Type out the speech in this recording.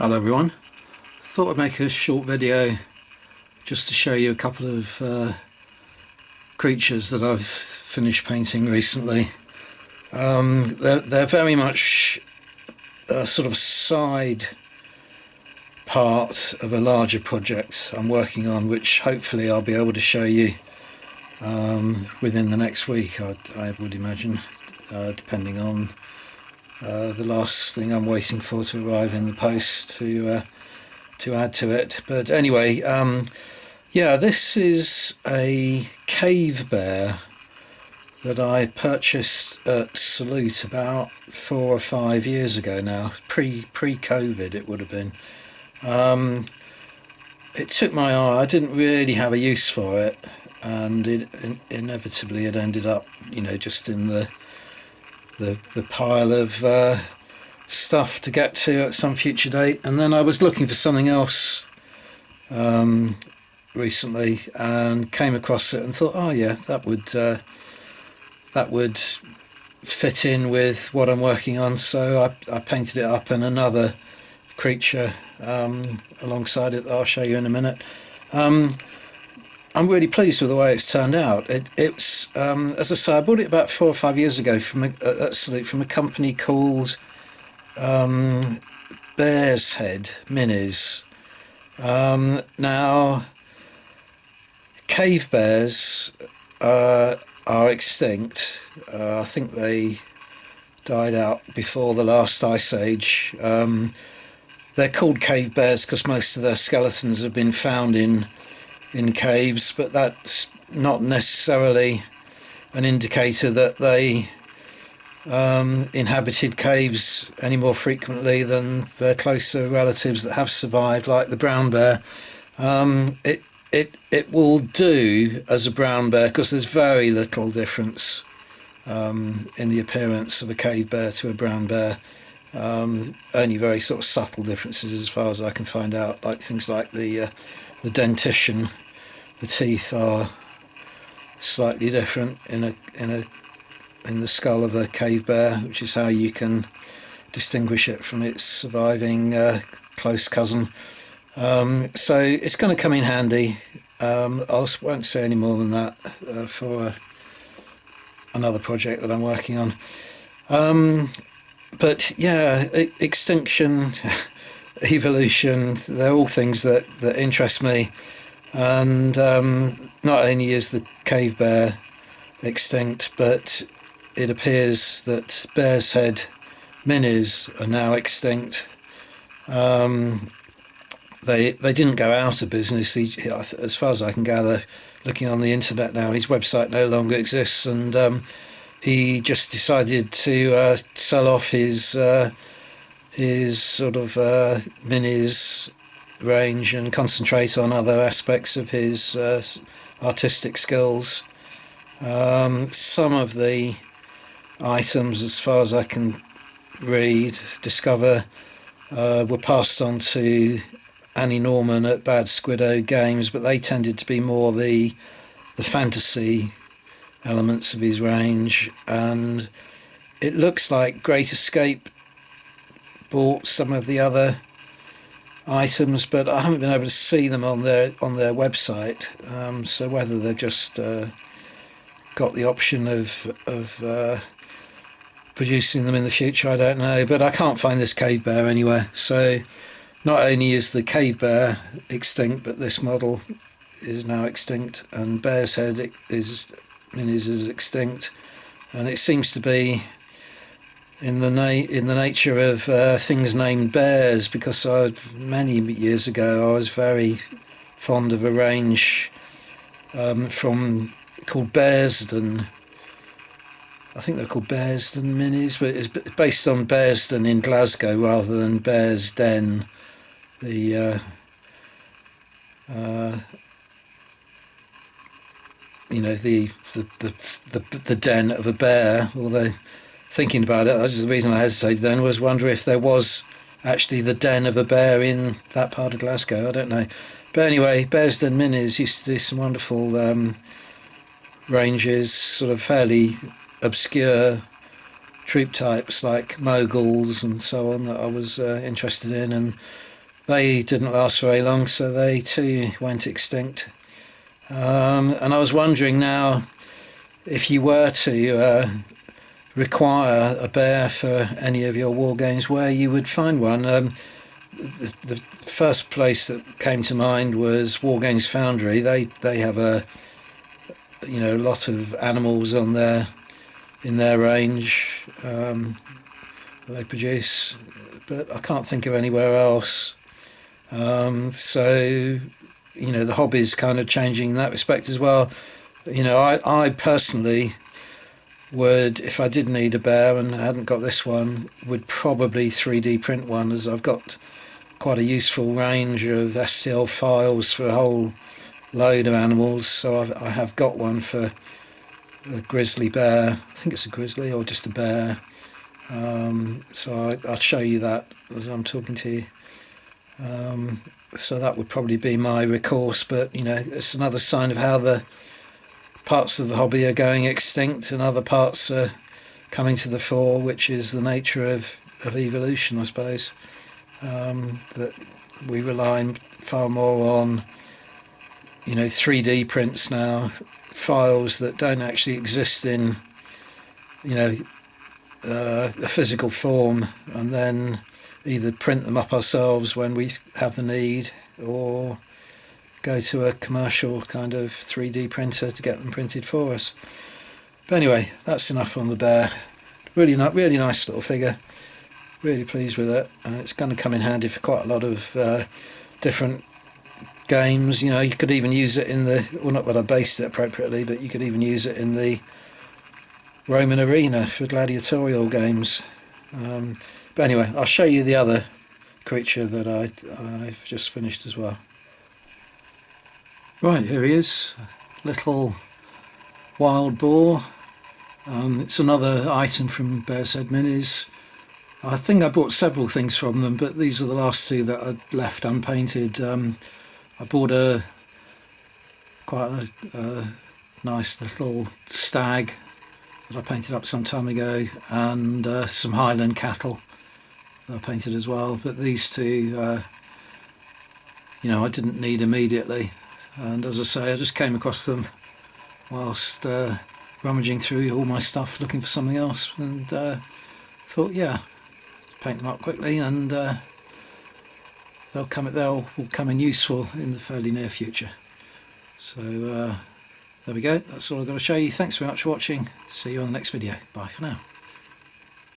Hello everyone. Thought I'd make a short video just to show you a couple of creatures that I've finished painting recently. They're very much a sort of side part of a larger project I'm working on, which hopefully I'll be able to show you within the next week, I would imagine, depending on the last thing I'm waiting for to arrive in the post to add to it. But anyway, yeah, this is a cave bear that I purchased at Salute about 4 or 5 years ago now, pre-COVID it would have been. It took my eye. I didn't really have a use for it, and inevitably it ended up, you know, just in the pile of stuff to get to at some future date. And then I was looking for something else recently and came across it and thought, oh yeah, that would fit in with what I'm working on. So I painted it up, and another creature alongside it that I'll show you in a minute. I'm really pleased with the way it's turned out. It's as I say, I bought it about 4 or 5 years ago from a company called Bear's Head Minis. Now, cave bears are extinct. I think they died out before the last ice age. They're called cave bears because most of their skeletons have been found in caves, but that's not necessarily an indicator that they inhabited caves any more frequently than their closer relatives that have survived, like the brown bear. It will do as a brown bear because there's very little difference in the appearance of a cave bear to a brown bear. Only very sort of subtle differences as far as I can find out, like things like the dentition. The teeth are slightly different in the skull of a cave bear, which is how you can distinguish it from its surviving close cousin. So it's going to come in handy. I won't say any more than that for another project that I'm working on. But yeah, extinction, evolution, they're all things that interest me. And not only is the cave bear extinct, but it appears that Bear's Head Minis are now extinct. They didn't go out of business, as far as I can gather, looking on the internet now. His website no longer exists, and he just decided to sell off his sort of minis range and concentrate on other aspects of his artistic skills. Some of the items, as far as I can discover, were passed on to Annie Norman at Bad Squiddo Games, but they tended to be more the fantasy elements of his range. And it looks like Great Escape bought some of the other items, but I haven't been able to see them on their website. So whether they've just got the option of producing them in the future, I don't know. But I can't find this cave bear anywhere. So not only is the cave bear extinct, but this model is now extinct, and Bear's Head is extinct, and it seems to be in the nature of things named bears, because many years ago I was very fond of a range called Bearsden. I think they're called Bearsden Minis, but it's based on Bearsden in Glasgow rather than Bearsden, the you know, the den of a bear. Although thinking about it, that's the reason I hesitated then, was wonder if there was actually the den of a bear in that part of Glasgow. I don't know. But anyway, Bearsden Minis used to do some wonderful ranges, sort of fairly obscure troop types like moguls and so on that I was interested in, and they didn't last very long, so they too went extinct. And I was wondering now, if you were to require a bear for any of your war games, where you would find one. The first place that came to mind was War Games Foundry. They have a lot of animals on their in their range they produce, but I can't think of anywhere else. So the hobby's kind of changing in that respect as well. I personally would, if I did need a bear and I hadn't got this one, would probably 3D print one, as I've got quite a useful range of STL files for a whole load of animals. So I have got one for a grizzly bear. I think it's a grizzly or just a bear. So I'll show you that as I'm talking to you. So that would probably be my recourse, but it's another sign of how the parts of the hobby are going extinct and other parts are coming to the fore, which is the nature of evolution, I suppose. That we rely far more on 3D prints now, files that don't actually exist in a physical form, and then either print them up ourselves when we have the need, or go to a commercial kind of 3D printer to get them printed for us. But anyway, that's enough on the bear. Really nice little figure. Really pleased with it, and it's going to come in handy for quite a lot of different games. You could even use it in not that I based it appropriately, but you could even use it in the Roman arena for gladiatorial games. But anyway, I'll show you the other creature that I've just finished as well. Right, here he is, little wild boar. It's another item from Bear's Head Minis. I think I bought several things from them, but these are the last two that I left unpainted. I bought quite a nice little stag that I painted up some time ago, and some Highland cattle that I painted as well. But these two, I didn't need immediately. And as I say, I just came across them whilst rummaging through all my stuff looking for something else, and thought, paint them up quickly, and they'll come in useful in the fairly near future. So there we go, that's all I've got to show you. Thanks very much for watching. See you on the next video. Bye for now.